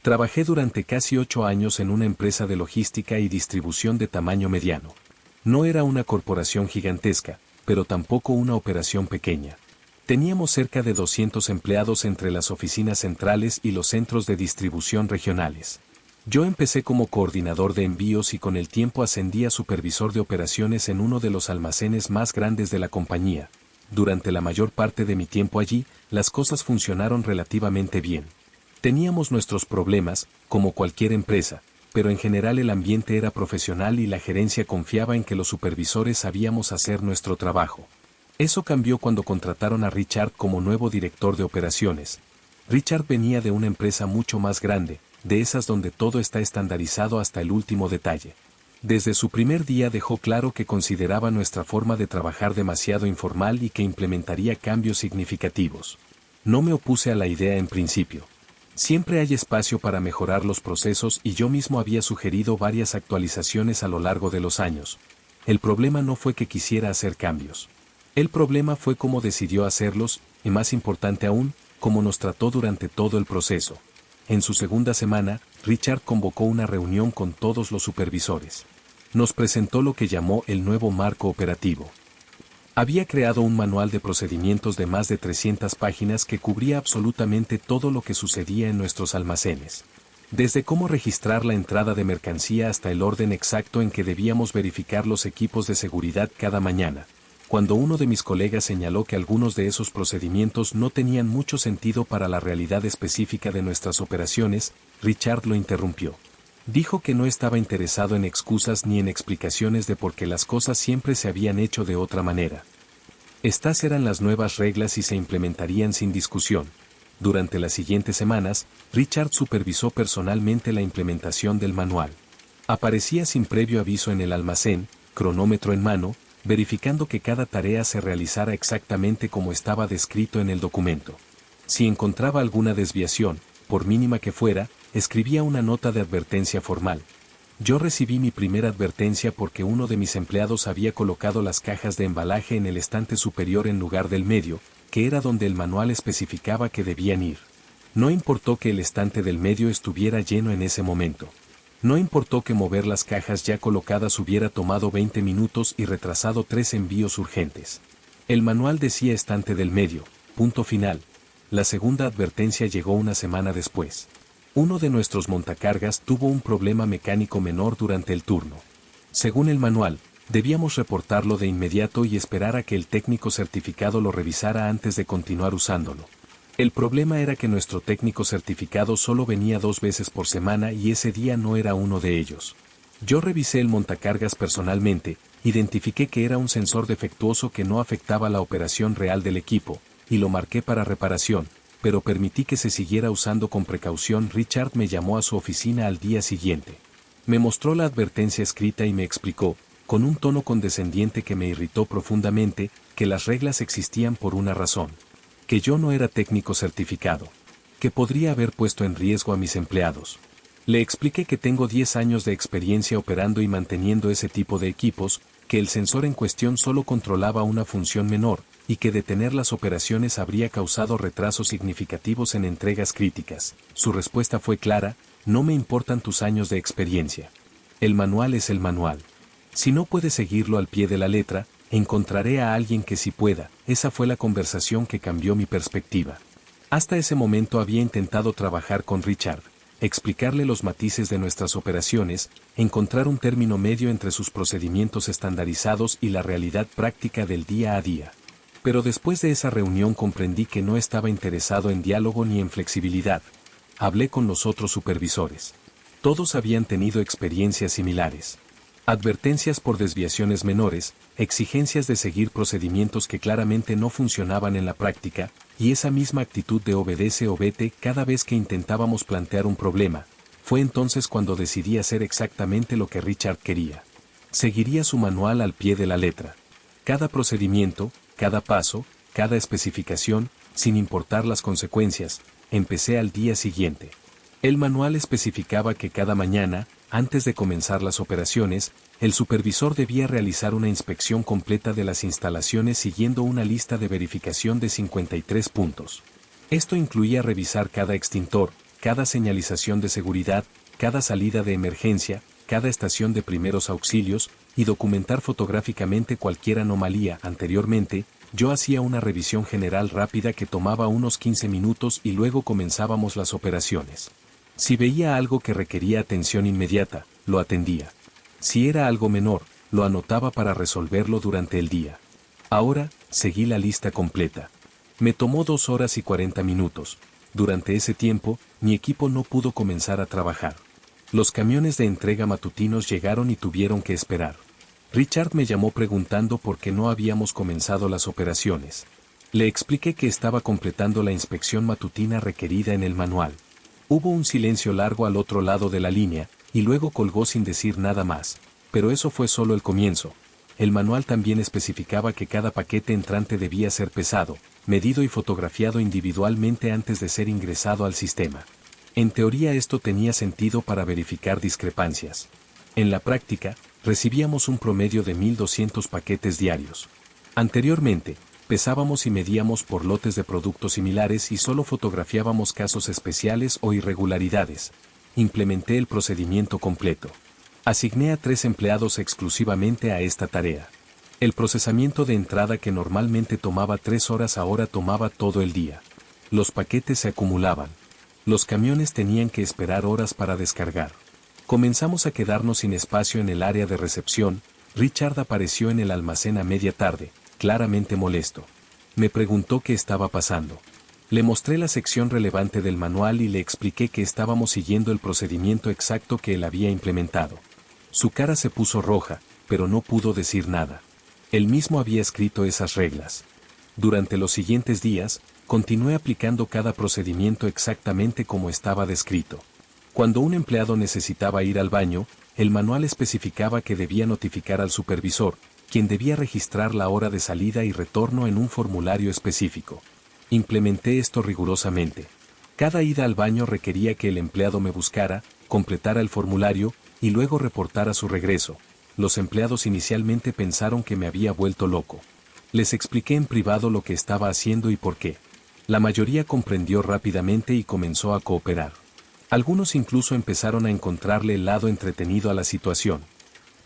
Trabajé durante casi 8 años en una empresa de logística y distribución de tamaño mediano. No era una corporación gigantesca, pero tampoco una operación pequeña. Teníamos cerca de 200 empleados entre las oficinas centrales y los centros de distribución regionales. Yo empecé como coordinador de envíos y con el tiempo ascendí a supervisor de operaciones en uno de los almacenes más grandes de la compañía. Durante la mayor parte de mi tiempo allí, las cosas funcionaron relativamente bien. Teníamos nuestros problemas, como cualquier empresa, pero en general el ambiente era profesional y la gerencia confiaba en que los supervisores sabíamos hacer nuestro trabajo. Eso cambió cuando contrataron a Richard como nuevo director de operaciones. Richard venía de una empresa mucho más grande, de esas donde todo está estandarizado hasta el último detalle. Desde su primer día dejó claro que consideraba nuestra forma de trabajar demasiado informal y que implementaría cambios significativos. No me opuse a la idea en principio. Siempre hay espacio para mejorar los procesos y yo mismo había sugerido varias actualizaciones a lo largo de los años. El problema no fue que quisiera hacer cambios. El problema fue cómo decidió hacerlos, y más importante aún, cómo nos trató durante todo el proceso. En su segunda semana, Richard convocó una reunión con todos los supervisores. Nos presentó lo que llamó el nuevo marco operativo. Había creado un manual de procedimientos de más de 300 páginas que cubría absolutamente todo lo que sucedía en nuestros almacenes. Desde cómo registrar la entrada de mercancía hasta el orden exacto en que debíamos verificar los equipos de seguridad cada mañana. Cuando uno de mis colegas señaló que algunos de esos procedimientos no tenían mucho sentido para la realidad específica de nuestras operaciones, Richard lo interrumpió. Dijo que no estaba interesado en excusas ni en explicaciones de por qué las cosas siempre se habían hecho de otra manera. Estas eran las nuevas reglas y se implementarían sin discusión. Durante las siguientes semanas, Richard supervisó personalmente la implementación del manual. Aparecía sin previo aviso en el almacén, cronómetro en mano, verificando que cada tarea se realizara exactamente como estaba descrito en el documento. Si encontraba alguna desviación, por mínima que fuera, escribía una nota de advertencia formal. Yo recibí mi primera advertencia porque uno de mis empleados había colocado las cajas de embalaje en el estante superior en lugar del medio, que era donde el manual especificaba que debían ir. No importó que el estante del medio estuviera lleno en ese momento. No importó que mover las cajas ya colocadas hubiera tomado 20 minutos y retrasado 3 envíos urgentes. El manual decía estante del medio, punto final. La segunda advertencia llegó una semana después. Uno de nuestros montacargas tuvo un problema mecánico menor durante el turno. Según el manual, debíamos reportarlo de inmediato y esperar a que el técnico certificado lo revisara antes de continuar usándolo. El problema era que nuestro técnico certificado solo venía 2 veces por semana y ese día no era uno de ellos. Yo revisé el montacargas personalmente, identifiqué que era un sensor defectuoso que no afectaba la operación real del equipo, y lo marqué para reparación, pero permití que se siguiera usando con precaución. Richard me llamó a su oficina al día siguiente. Me mostró la advertencia escrita y me explicó, con un tono condescendiente que me irritó profundamente, que las reglas existían por una razón. Que yo no era técnico certificado. Que podría haber puesto en riesgo a mis empleados. Le expliqué que tengo 10 años de experiencia operando y manteniendo ese tipo de equipos, que el sensor en cuestión solo controlaba una función menor, y que detener las operaciones habría causado retrasos significativos en entregas críticas. Su respuesta fue clara: no me importan tus años de experiencia. El manual es el manual. Si no puedes seguirlo al pie de la letra, encontraré a alguien que sí pueda. Esa fue la conversación que cambió mi perspectiva. Hasta ese momento había intentado trabajar con Richard, explicarle los matices de nuestras operaciones, encontrar un término medio entre sus procedimientos estandarizados y la realidad práctica del día a día. Pero después de esa reunión comprendí que no estaba interesado en diálogo ni en flexibilidad. Hablé con los otros supervisores. Todos habían tenido experiencias similares. Advertencias por desviaciones menores, exigencias de seguir procedimientos que claramente no funcionaban en la práctica, y esa misma actitud de obedece o vete cada vez que intentábamos plantear un problema. Fue entonces cuando decidí hacer exactamente lo que Richard quería. Seguiría su manual al pie de la letra. Cada procedimiento, cada paso, cada especificación, sin importar las consecuencias. Empecé al día siguiente. El manual especificaba que cada mañana, antes de comenzar las operaciones, el supervisor debía realizar una inspección completa de las instalaciones siguiendo una lista de verificación de 53 puntos. Esto incluía revisar cada extintor, cada señalización de seguridad, cada salida de emergencia, cada estación de primeros auxilios, y documentar fotográficamente cualquier anomalía. Anteriormente, yo hacía una revisión general rápida que tomaba unos 15 minutos y luego comenzábamos las operaciones. Si veía algo que requería atención inmediata, lo atendía. Si era algo menor, lo anotaba para resolverlo durante el día. Ahora, seguí la lista completa. Me tomó 2 horas y 40 minutos. Durante ese tiempo, mi equipo no pudo comenzar a trabajar. Los camiones de entrega matutinos llegaron y tuvieron que esperar. Richard me llamó preguntando por qué no habíamos comenzado las operaciones. Le expliqué que estaba completando la inspección matutina requerida en el manual. Hubo un silencio largo al otro lado de la línea, y luego colgó sin decir nada más. Pero eso fue solo el comienzo. El manual también especificaba que cada paquete entrante debía ser pesado, medido y fotografiado individualmente antes de ser ingresado al sistema. En teoría esto tenía sentido para verificar discrepancias. En la práctica, recibíamos un promedio de 1.200 paquetes diarios. Anteriormente, pesábamos y medíamos por lotes de productos similares y solo fotografiábamos casos especiales o irregularidades. Implementé el procedimiento completo. Asigné a 3 empleados exclusivamente a esta tarea. El procesamiento de entrada que normalmente tomaba 3 horas ahora tomaba todo el día. Los paquetes se acumulaban. Los camiones tenían que esperar horas para descargar. Comenzamos a quedarnos sin espacio en el área de recepción. Richard apareció en el almacén a media tarde, claramente molesto. Me preguntó qué estaba pasando. Le mostré la sección relevante del manual y le expliqué que estábamos siguiendo el procedimiento exacto que él había implementado. Su cara se puso roja, pero no pudo decir nada. Él mismo había escrito esas reglas. Durante los siguientes días, continué aplicando cada procedimiento exactamente como estaba descrito. Cuando un empleado necesitaba ir al baño, el manual especificaba que debía notificar al supervisor, quien debía registrar la hora de salida y retorno en un formulario específico. Implementé esto rigurosamente. Cada ida al baño requería que el empleado me buscara, completara el formulario, y luego reportara su regreso. Los empleados inicialmente pensaron que me había vuelto loco. Les expliqué en privado lo que estaba haciendo y por qué. La mayoría comprendió rápidamente y comenzó a cooperar. Algunos incluso empezaron a encontrarle el lado entretenido a la situación.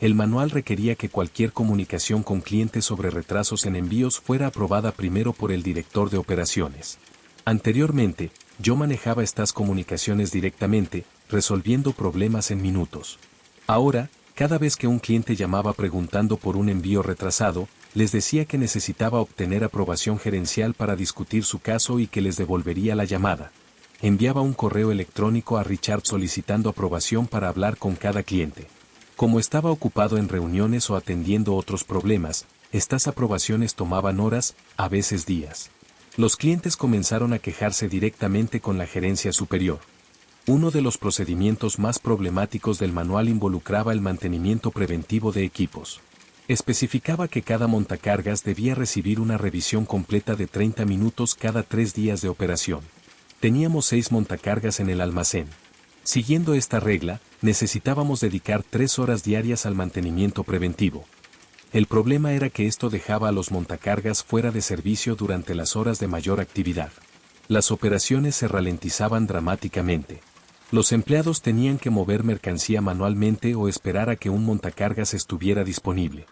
El manual requería que cualquier comunicación con clientes sobre retrasos en envíos fuera aprobada primero por el director de operaciones. Anteriormente, yo manejaba estas comunicaciones directamente, resolviendo problemas en minutos. Ahora, cada vez que un cliente llamaba preguntando por un envío retrasado, les decía que necesitaba obtener aprobación gerencial para discutir su caso y que les devolvería la llamada. Enviaba un correo electrónico a Richard solicitando aprobación para hablar con cada cliente. Como estaba ocupado en reuniones o atendiendo otros problemas, estas aprobaciones tomaban horas, a veces días. Los clientes comenzaron a quejarse directamente con la gerencia superior. Uno de los procedimientos más problemáticos del manual involucraba el mantenimiento preventivo de equipos. Especificaba que cada montacargas debía recibir una revisión completa de 30 minutos cada 3 días de operación. Teníamos 6 montacargas en el almacén. Siguiendo esta regla, necesitábamos dedicar 3 horas diarias al mantenimiento preventivo. El problema era que esto dejaba a los montacargas fuera de servicio durante las horas de mayor actividad. Las operaciones se ralentizaban dramáticamente. Los empleados tenían que mover mercancía manualmente o esperar a que un montacargas estuviera disponible.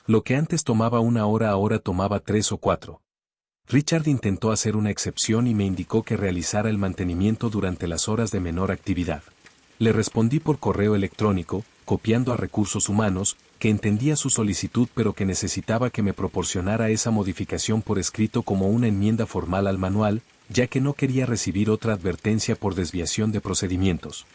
Lo que antes tomaba 1 hora ahora tomaba 3 o 4. Richard intentó hacer una excepción y me indicó que realizara el mantenimiento durante las horas de menor actividad. Le respondí por correo electrónico, copiando a Recursos Humanos, que entendía su solicitud pero que necesitaba que me proporcionara esa modificación por escrito como una enmienda formal al manual, ya que no quería recibir otra advertencia por desviación de procedimientos.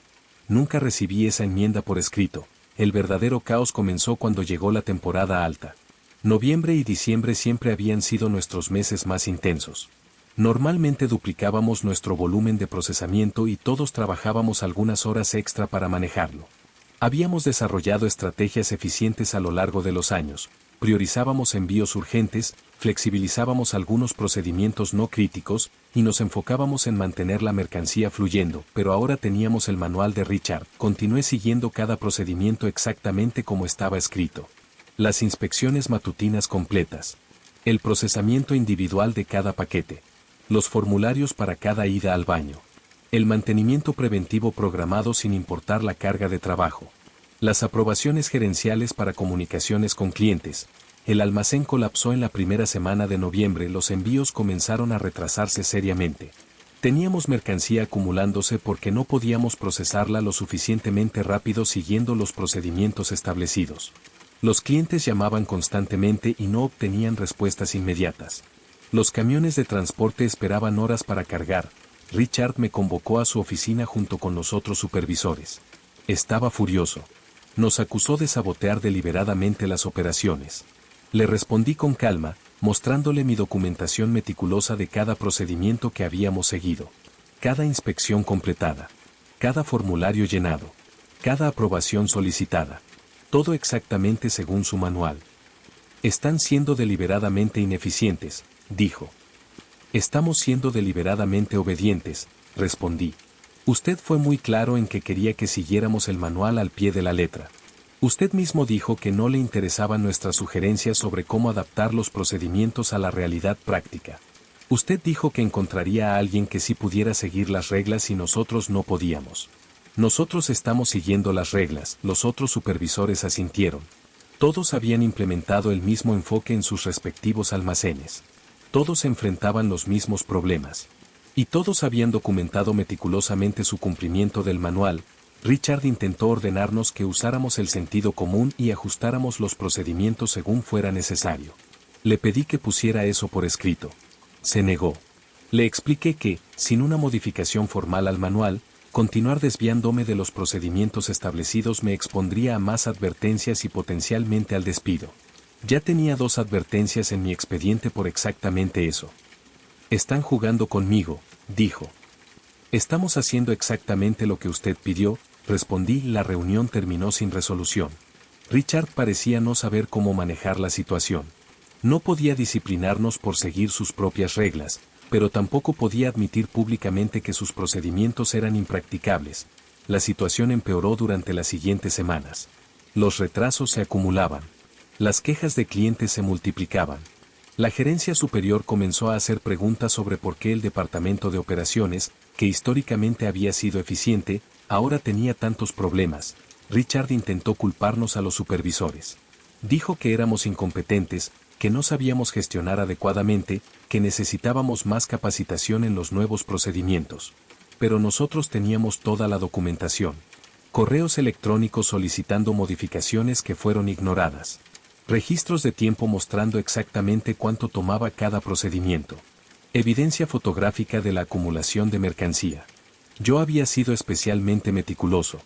Nunca recibí esa enmienda por escrito. El verdadero caos comenzó cuando llegó la temporada alta. Noviembre y diciembre siempre habían sido nuestros meses más intensos. Normalmente duplicábamos nuestro volumen de procesamiento y todos trabajábamos algunas horas extra para manejarlo. Habíamos desarrollado estrategias eficientes a lo largo de los años, priorizábamos envíos urgentes, flexibilizábamos algunos procedimientos no críticos y nos enfocábamos en mantener la mercancía fluyendo, pero ahora teníamos el manual de Richard. Continué siguiendo cada procedimiento exactamente como estaba escrito. Las inspecciones matutinas completas. El procesamiento individual de cada paquete. Los formularios para cada ida al baño. El mantenimiento preventivo programado sin importar la carga de trabajo. Las aprobaciones gerenciales para comunicaciones con clientes. El almacén colapsó en la primera semana de noviembre, los envíos comenzaron a retrasarse seriamente. Teníamos mercancía acumulándose porque no podíamos procesarla lo suficientemente rápido siguiendo los procedimientos establecidos. Los clientes llamaban constantemente y no obtenían respuestas inmediatas. Los camiones de transporte esperaban horas para cargar. Richard me convocó a su oficina junto con los otros supervisores. Estaba furioso. Nos acusó de sabotear deliberadamente las operaciones. Le respondí con calma, mostrándole mi documentación meticulosa de cada procedimiento que habíamos seguido. Cada inspección completada. Cada formulario llenado. Cada aprobación solicitada. Todo exactamente según su manual. Están siendo deliberadamente ineficientes, dijo. Estamos siendo deliberadamente obedientes, respondí. Usted fue muy claro en que quería que siguiéramos el manual al pie de la letra. Usted mismo dijo que no le interesaban nuestras sugerencias sobre cómo adaptar los procedimientos a la realidad práctica. Usted dijo que encontraría a alguien que sí pudiera seguir las reglas y nosotros no podíamos. Nosotros estamos siguiendo las reglas, los otros supervisores asintieron. Todos habían implementado el mismo enfoque en sus respectivos almacenes. Todos enfrentaban los mismos problemas. Y todos habían documentado meticulosamente su cumplimiento del manual. Richard intentó ordenarnos que usáramos el sentido común y ajustáramos los procedimientos según fuera necesario. Le pedí que pusiera eso por escrito. Se negó. Le expliqué que, sin una modificación formal al manual, continuar desviándome de los procedimientos establecidos me expondría a más advertencias y potencialmente al despido. Ya tenía 2 advertencias en mi expediente por exactamente eso. Están jugando conmigo, dijo. Estamos haciendo exactamente lo que usted pidió, respondí. La reunión terminó sin resolución. Richard parecía no saber cómo manejar la situación. No podía disciplinarnos por seguir sus propias reglas, pero tampoco podía admitir públicamente que sus procedimientos eran impracticables. La situación empeoró durante las siguientes semanas. Los retrasos se acumulaban. Las quejas de clientes se multiplicaban. La gerencia superior comenzó a hacer preguntas sobre por qué el departamento de operaciones, que históricamente había sido eficiente, ahora tenía tantos problemas. Richard intentó culparnos a los supervisores. Dijo que éramos incompetentes, que no sabíamos gestionar adecuadamente, que necesitábamos más capacitación en los nuevos procedimientos. Pero nosotros teníamos toda la documentación. Correos electrónicos solicitando modificaciones que fueron ignoradas. Registros de tiempo mostrando exactamente cuánto tomaba cada procedimiento. Evidencia fotográfica de la acumulación de mercancía. Yo había sido especialmente meticuloso.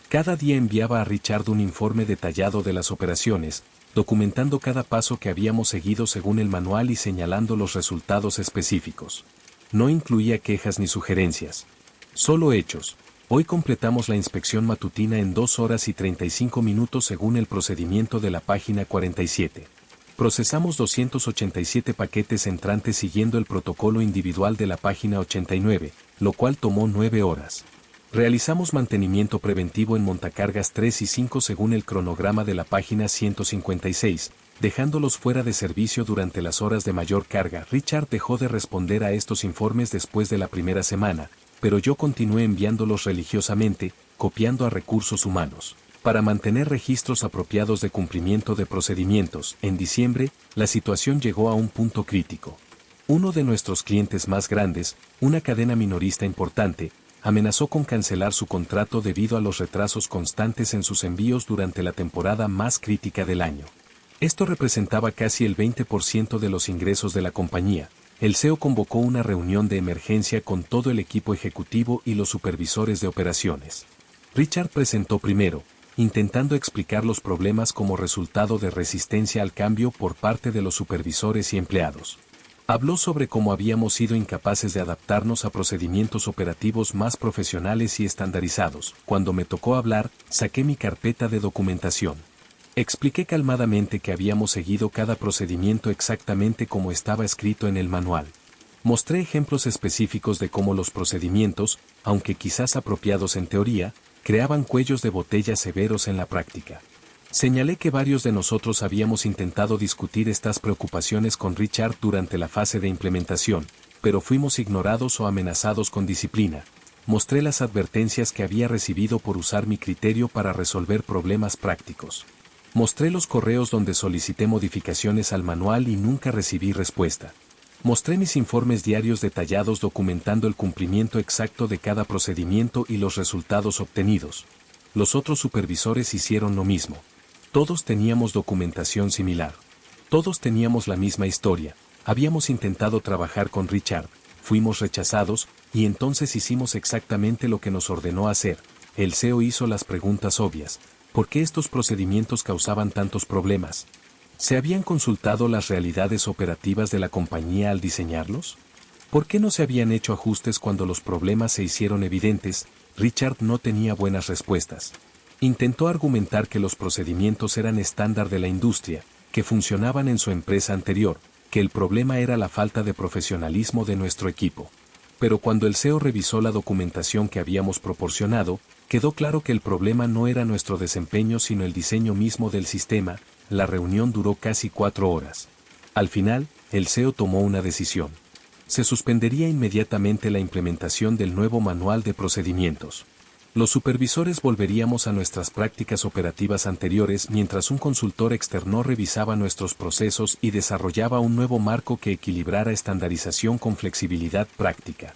Cada día enviaba a Richard un informe detallado de las operaciones, documentando cada paso que habíamos seguido según el manual y señalando los resultados específicos. No incluía quejas ni sugerencias. Solo hechos. Hoy completamos la inspección matutina en 2 horas y 35 minutos según el procedimiento de la página 47. Procesamos 287 paquetes entrantes siguiendo el protocolo individual de la página 89, lo cual tomó 9 horas. Realizamos mantenimiento preventivo en montacargas 3 y 5 según el cronograma de la página 156, dejándolos fuera de servicio durante las horas de mayor carga. Richard dejó de responder a estos informes después de la primera semana, pero yo continué enviándolos religiosamente, copiando a recursos humanos. Para mantener registros apropiados de cumplimiento de procedimientos, en diciembre, la situación llegó a un punto crítico. Uno de nuestros clientes más grandes, una cadena minorista importante, amenazó con cancelar su contrato debido a los retrasos constantes en sus envíos durante la temporada más crítica del año. Esto representaba casi el 20% de los ingresos de la compañía. El CEO convocó una reunión de emergencia con todo el equipo ejecutivo y los supervisores de operaciones. Richard presentó primero, intentando explicar los problemas como resultado de resistencia al cambio por parte de los supervisores y empleados. Habló sobre cómo habíamos sido incapaces de adaptarnos a procedimientos operativos más profesionales y estandarizados. Cuando me tocó hablar, saqué mi carpeta de documentación. Expliqué calmadamente que habíamos seguido cada procedimiento exactamente como estaba escrito en el manual. Mostré ejemplos específicos de cómo los procedimientos, aunque quizás apropiados en teoría, creaban cuellos de botella severos en la práctica. Señalé que varios de nosotros habíamos intentado discutir estas preocupaciones con Richard durante la fase de implementación, pero fuimos ignorados o amenazados con disciplina. mostré las advertencias que había recibido por usar mi criterio para resolver problemas prácticos. Mostré los correos donde solicité modificaciones al manual y nunca recibí respuesta. Mostré mis informes diarios detallados documentando el cumplimiento exacto de cada procedimiento y los resultados obtenidos. Los otros supervisores hicieron lo mismo. Todos teníamos documentación similar. Todos teníamos la misma historia. Habíamos intentado trabajar con Richard, fuimos rechazados, y entonces hicimos exactamente lo que nos ordenó hacer. El CEO hizo las preguntas obvias. ¿Por qué estos procedimientos causaban tantos problemas? ¿Se habían consultado las realidades operativas de la compañía al diseñarlos? ¿Por qué no se habían hecho ajustes cuando los problemas se hicieron evidentes? Richard no tenía buenas respuestas. Intentó argumentar que los procedimientos eran estándar de la industria, que funcionaban en su empresa anterior, que el problema era la falta de profesionalismo de nuestro equipo. Pero cuando el CEO revisó la documentación que habíamos proporcionado, quedó claro que el problema no era nuestro desempeño sino el diseño mismo del sistema. La reunión duró casi 4 horas. Al final, el CEO tomó una decisión. Se suspendería inmediatamente la implementación del nuevo manual de procedimientos. Los supervisores volveríamos a nuestras prácticas operativas anteriores mientras un consultor externo revisaba nuestros procesos y desarrollaba un nuevo marco que equilibrara estandarización con flexibilidad práctica.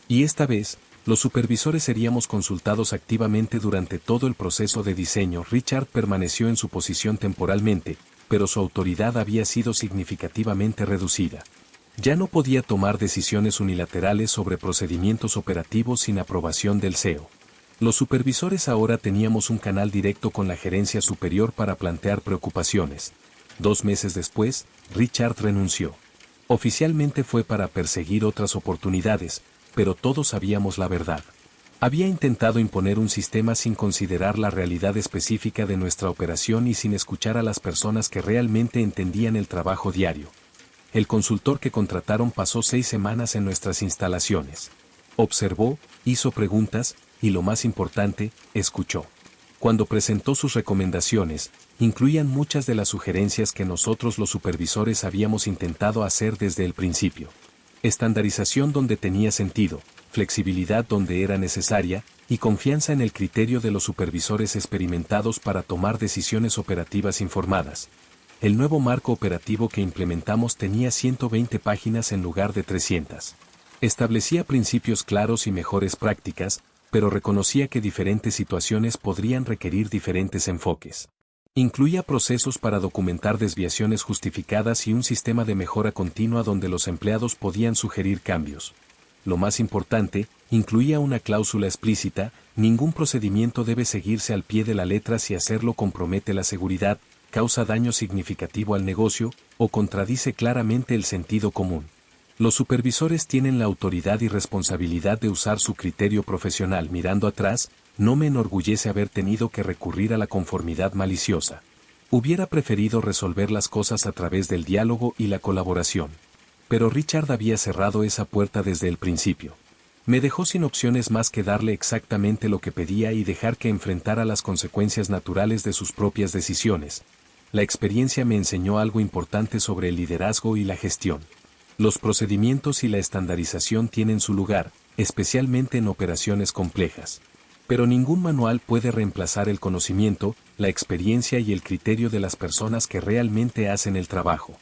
Y esta vez, los supervisores seríamos consultados activamente durante todo el proceso de diseño. Richard permaneció en su posición temporalmente, pero su autoridad había sido significativamente reducida. Ya no podía tomar decisiones unilaterales sobre procedimientos operativos sin aprobación del CEO. Los supervisores ahora teníamos un canal directo con la gerencia superior para plantear preocupaciones. 2 meses después, Richard renunció. Oficialmente fue para perseguir otras oportunidades, pero todos sabíamos la verdad. Había intentado imponer un sistema sin considerar la realidad específica de nuestra operación y sin escuchar a las personas que realmente entendían el trabajo diario. El consultor que contrataron pasó 6 semanas en nuestras instalaciones. Observó, hizo preguntas, y lo más importante, escuchó. Cuando presentó sus recomendaciones, incluían muchas de las sugerencias que nosotros los supervisores habíamos intentado hacer desde el principio. Estandarización donde tenía sentido, flexibilidad donde era necesaria, y confianza en el criterio de los supervisores experimentados para tomar decisiones operativas informadas. El nuevo marco operativo que implementamos tenía 120 páginas en lugar de 300. Establecía principios claros y mejores prácticas, pero reconocía que diferentes situaciones podrían requerir diferentes enfoques. Incluía procesos para documentar desviaciones justificadas y un sistema de mejora continua donde los empleados podían sugerir cambios. Lo más importante, incluía una cláusula explícita: ningún procedimiento debe seguirse al pie de la letra si hacerlo compromete la seguridad, causa daño significativo al negocio, o contradice claramente el sentido común. Los supervisores tienen la autoridad y responsabilidad de usar su criterio profesional. Mirando atrás, no me enorgullece haber tenido que recurrir a la conformidad maliciosa. Hubiera preferido resolver las cosas a través del diálogo y la colaboración. Pero Richard había cerrado esa puerta desde el principio. Me dejó sin opciones más que darle exactamente lo que pedía y dejar que enfrentara las consecuencias naturales de sus propias decisiones. La experiencia me enseñó algo importante sobre el liderazgo y la gestión. Los procedimientos y la estandarización tienen su lugar, especialmente en operaciones complejas. Pero ningún manual puede reemplazar el conocimiento, la experiencia y el criterio de las personas que realmente hacen el trabajo.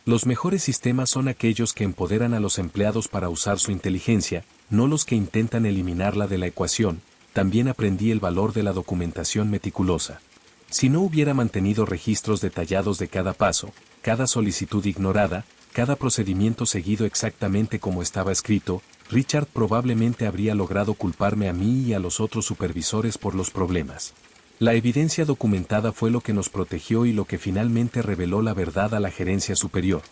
Los mejores sistemas son aquellos que empoderan a los empleados para usar su inteligencia, no los que intentan eliminarla de la ecuación. También aprendí el valor de la documentación meticulosa. Si no hubiera mantenido registros detallados de cada paso, cada solicitud ignorada, cada procedimiento seguido exactamente como estaba escrito, Richard probablemente habría logrado culparme a mí y a los otros supervisores por los problemas. La evidencia documentada fue lo que nos protegió y lo que finalmente reveló la verdad a la gerencia superior.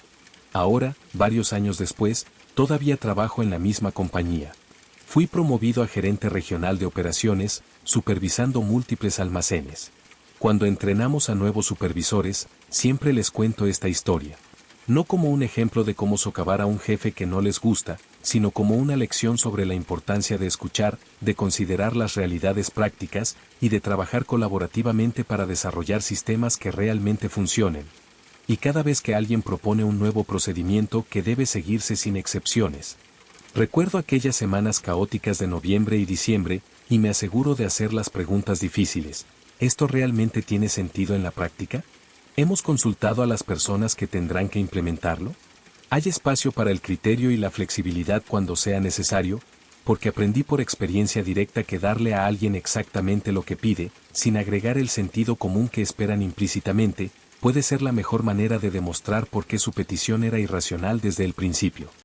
Ahora, varios años después, todavía trabajo en la misma compañía. Fui promovido a gerente regional de operaciones, supervisando múltiples almacenes. Cuando entrenamos a nuevos supervisores, siempre les cuento esta historia. No como un ejemplo de cómo socavar a un jefe que no les gusta, sino como una lección sobre la importancia de escuchar, de considerar las realidades prácticas y de trabajar colaborativamente para desarrollar sistemas que realmente funcionen. Y cada vez que alguien propone un nuevo procedimiento que debe seguirse sin excepciones, Recuerdo aquellas semanas caóticas de noviembre y diciembre, y me aseguro de hacer las preguntas difíciles. ¿Esto realmente tiene sentido en la práctica? ¿Hemos consultado a las personas que tendrán que implementarlo? ¿Hay espacio para el criterio y la flexibilidad cuando sea necesario? Porque aprendí por experiencia directa que darle a alguien exactamente lo que pide, sin agregar el sentido común que esperan implícitamente, puede ser la mejor manera de demostrar por qué su petición era irracional desde el principio.